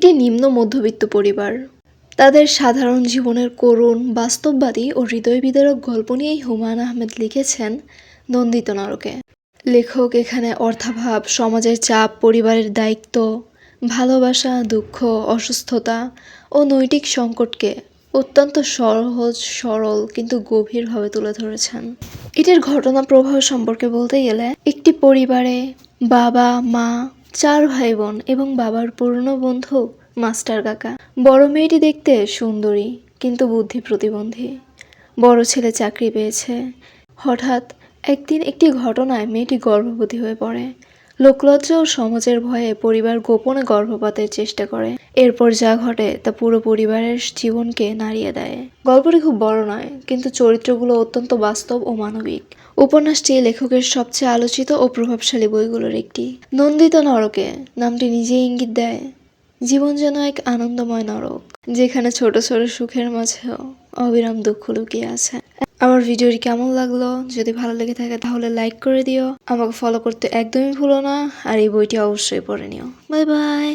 একটি নিম্ন মধ্যবিত্ত পরিবার, তাদের সাধারণ জীবনের করুণ, বাস্তববাদী ও হৃদয় বিদারক গল্প নিয়েই হুমায়ুন আহমেদ লিখেছেন নন্দিত নরকে। লেখক এখানে অর্থাভাব, সমাজের চাপ, পরিবারের দায়িত্ব, ভালোবাসা, দুঃখ, অসুস্থতা ও নৈতিক সংকটকে অত্যন্ত সহজ সরল কিন্তু গভীরভাবে তুলে ধরেছেন। এটির ঘটনা প্রবাহ সম্পর্কে বলতে গেলে একটি পরিবারে বাবা, মা, 4 ভাই বোন এবং বাবার পুরনো বন্ধু মাস্টার কাকা। বড় মেয়েটি দেখতে সুন্দরী কিন্তু বুদ্ধি প্রতিবন্ধী। বড় ছেলে চাকরি পেয়েছে। হঠাৎ একদিন একটি ঘটনায় মেয়েটি গর্ভবতী হয়ে পড়ে। লোকলজ্জা ও সমাজের ভয়ে পরিবার গোপনে গর্ভপাতের চেষ্টা করে। এরপর যা ঘটে তা পুরো পরিবারের জীবনকে নাড়িয়ে দেয়। গল্পটি খুব বড় নয়, কিন্তু চরিত্রগুলো অত্যন্ত বাস্তব ও মানবিক। উপন্যাসটি লেখকের সবচেয়ে আলোচিত ও প্রভাবশালী বইগুলোর একটি। নন্দিত নরকে নামটি নিজেই ইঙ্গিত দেয় জীবন যেন এক আনন্দময় নরক, যেখানে ছোট ছোট সুখের মাঝেও অবিরাম দুঃখ লুকিয়ে আছে। আমার ভিডিওটি কেমন লাগলো? যদি ভালো লেগে থাকে তাহলে লাইক করে দিও। আমাকে ফলো করতে একদমই ভুলো না, আর এই বইটি অবশ্যই পড়ে নিও। Bye bye.